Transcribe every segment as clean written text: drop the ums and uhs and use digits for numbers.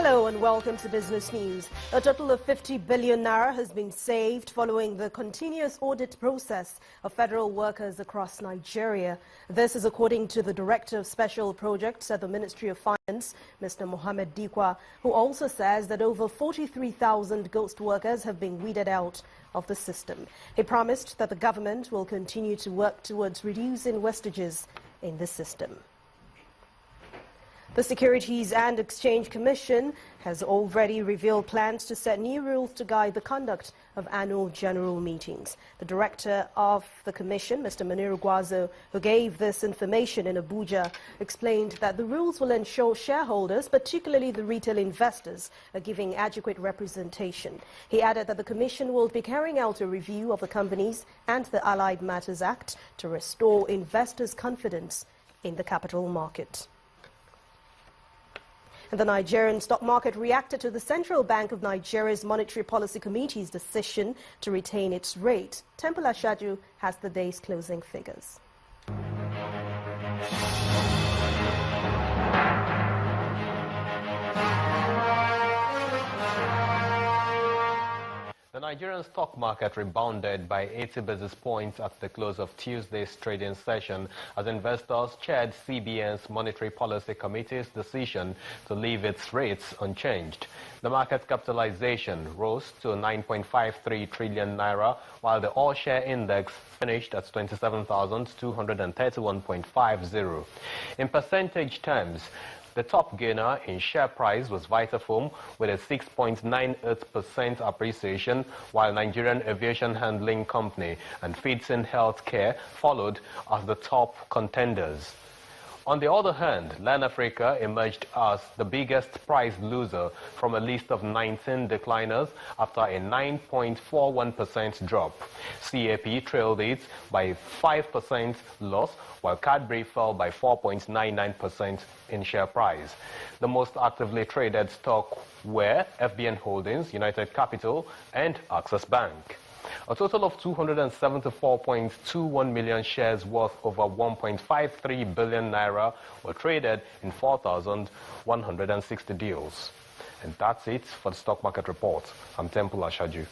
Hello and welcome to Business News. A total of 50 billion naira has been saved following the continuous audit process of federal workers across Nigeria. This is according to the Director of Special Projects at the Ministry of Finance, Mr. Mohammed Dikwa, who also says that over 43,000 ghost workers have been weeded out of the system. He promised that the government will continue to work towards reducing wastages in the system. The Securities and Exchange Commission has already revealed plans to set new rules to guide the conduct of annual general meetings. The director of the commission, Mr. Munir Gwazo, who gave this information in Abuja, explained that the rules will ensure shareholders, particularly the retail investors, are giving adequate representation. He added that the commission will be carrying out a review of the Companies and the Allied Matters Act to restore investors' confidence in the capital market. The Nigerian stock market reacted to the Central Bank of Nigeria's Monetary Policy Committee's decision to retain its rate. Temple Ashaju has the day's closing figures. The Nigerian stock market rebounded by 80 basis points at the close of Tuesday's trading session as investors cheered CBN's Monetary Policy Committee's decision to leave its rates unchanged. The market capitalization rose to 9.53 trillion naira, while the all-share index finished at 27,231.50. In percentage terms, the top gainer in share price was Vitafoam with a 6.98% appreciation, while Nigerian Aviation Handling Company and Feedsin Healthcare followed as the top contenders. On the other hand, LAN Africa emerged as the biggest price loser from a list of 19 decliners after a 9.41% drop. CAP trailed it by 5% loss, while Cadbury fell by 4.99% in share price. The most actively traded stock were FBN Holdings, United Capital, and Access Bank. A total of 274.21 million shares worth over 1.53 billion naira were traded in 4,160 deals. And that's it for the stock market report. I'm Temple Ashaju.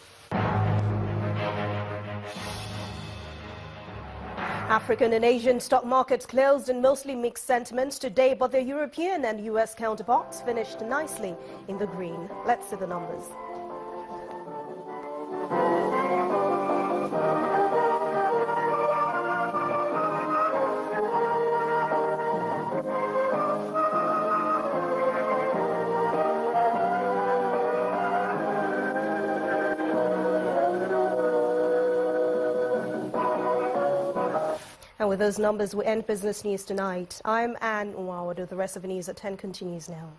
African and Asian stock markets closed in mostly mixed sentiments today, but their European and US counterparts finished nicely in the green. Let's see the numbers. And with those numbers, we end Business News tonight. I'm Anne Nwawado. The rest of the news at 10 continues now.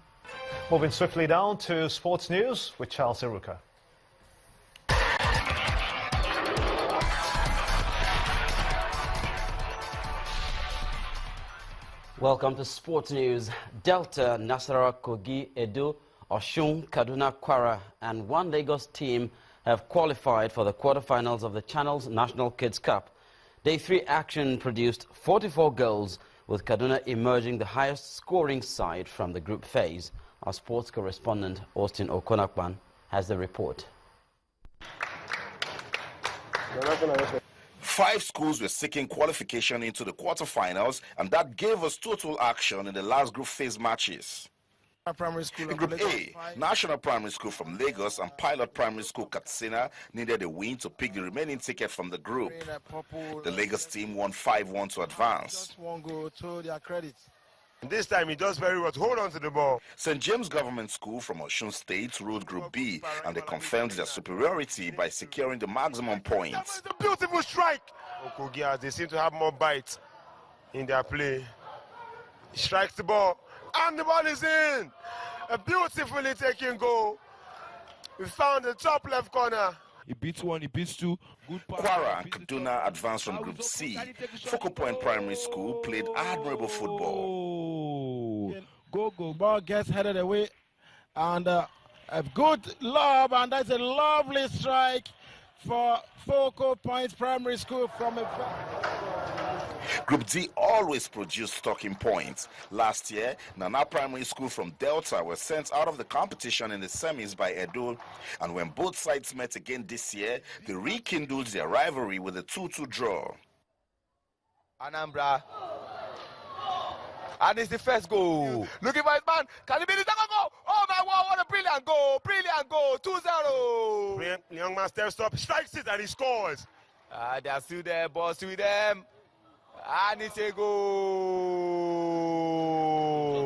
Moving swiftly down to sports news with Charles Iruka. Welcome to Sports News. Delta, Nasarawa, Kogi, Edo, Osun, Kaduna, Quater, and one Lagos team have qualified for the quarterfinals of the Channel's National Kids Cup. Day 3 action produced 44 goals, with Kaduna emerging the highest scoring side from the group phase. Our sports correspondent, Austin Okonakpan, has the report. 5 schools were seeking qualification into the quarterfinals, and that gave us total action in the last group phase matches. Primary School in Group A, National Primary School from Lagos and Pilot Primary School Katsina needed a win to pick the remaining ticket from the group. The Lagos team won 5-1 to advance. Just one goal to their credit. This time he does very well to hold on to the ball. St. James Government School from Osun State ruled Group B, and they confirmed their superiority by securing the maximum points. That was a beautiful strike. Okogia, they seem to have more bite in their play. He strikes the ball. And the ball is in. A beautifully taken goal. We found the top left corner. He beats 1, he beats 2. Good pass. Quater and Kaduna advanced from Group C. Focal Point Primary School played admirable football. Go. Ball gets headed away. And a good lob. And that's a lovely strike for Focal Point Primary School from a... Group D always produced talking points. Last year, Nat'l Primary School from Delta were sent out of the competition in the semis by Edo, and when both sides met again this year, they rekindled their rivalry with a 2-2 draw. Anambra. And it's the first goal. Looking for his man. Can he be the second goal? Oh my God, what a brilliant goal. Brilliant goal. 2-0. The young man steps up, strikes it, and he scores. They are still there, boss with them. And it's a goal.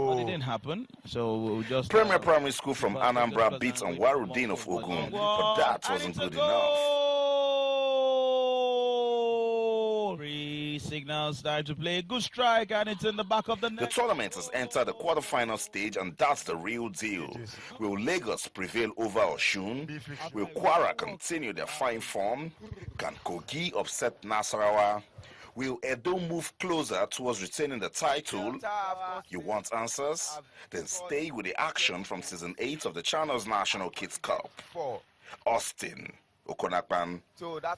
But it didn't happen, so we'll just... Premier Primary School from Anambra beats Anwarudin of Ogun, but that wasn't good enough. Signals start to play. Good strike, and it's in the back of the net. The tournament has entered the quarterfinal stage, and that's the real deal. Will Lagos prevail over Oshun? Will Quater continue their fine form? Can Kogi upset Nasarawa? Will Edo move closer towards retaining the title? You want answers? Then stay with the action from Season 8 of the Channels National Kids Cup. Austin Okonakpan,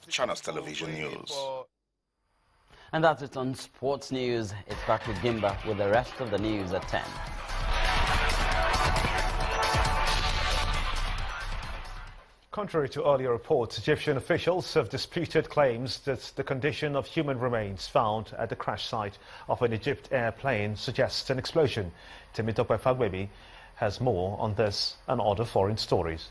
Channels Television News. And that's it on Sports News. It's back to Gimba with the rest of the news at 10. Contrary to earlier reports, Egyptian officials have disputed claims that the condition of human remains found at the crash site of an Egypt airplane suggests an explosion. Temitope Fagwebi has more on this and other foreign stories.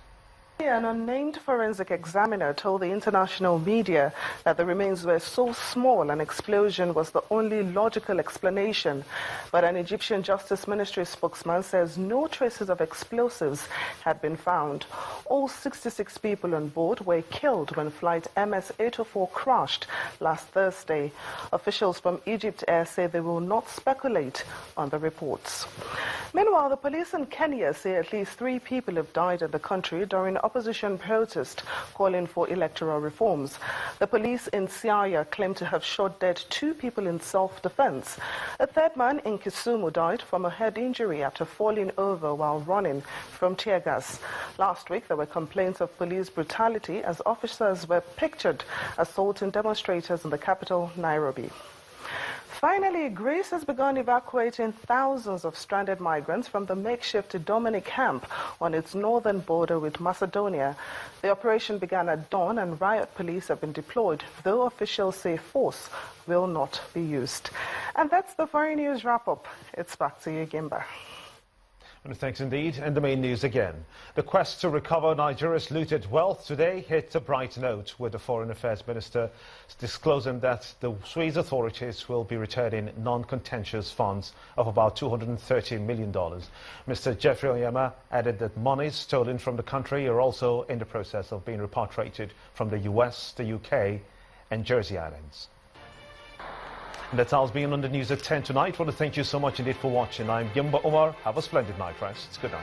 An unnamed forensic examiner told the international media that the remains were so small an explosion was the only logical explanation. But an Egyptian Justice Ministry spokesman says no traces of explosives had been found. All 66 people on board were killed when flight MS-804 crashed last Thursday. Officials from Egypt Air say they will not speculate on the reports. Meanwhile, the police in Kenya say at least 3 people have died in the country during opposition protest calling for electoral reforms. The police in Siaya claim to have shot dead 2 people in self-defense. A third man in Kisumu died from a head injury after falling over while running from tear gas. Last week, there were complaints of police brutality as officers were pictured assaulting demonstrators in the capital, Nairobi. Finally, Greece has begun evacuating thousands of stranded migrants from the makeshift Dominic camp on its northern border with Macedonia. The operation began at dawn and riot police have been deployed, though officials say force will not be used. And that's the foreign news wrap-up. It's back to you, Gimba. And thanks indeed. And the main news again. The quest to recover Nigeria's looted wealth today hit a bright note, with the Foreign Affairs Minister disclosing that the Swiss authorities will be returning non-contentious funds of about $230 million. Mr. Jeffrey Onyema added that monies stolen from the country are also in the process of being repatriated from the US, the UK and Jersey Islands. And that's all being on the news at 10 tonight. I want to thank you so much indeed for watching. I'm Gimba Omar. Have a splendid night rest. Good night.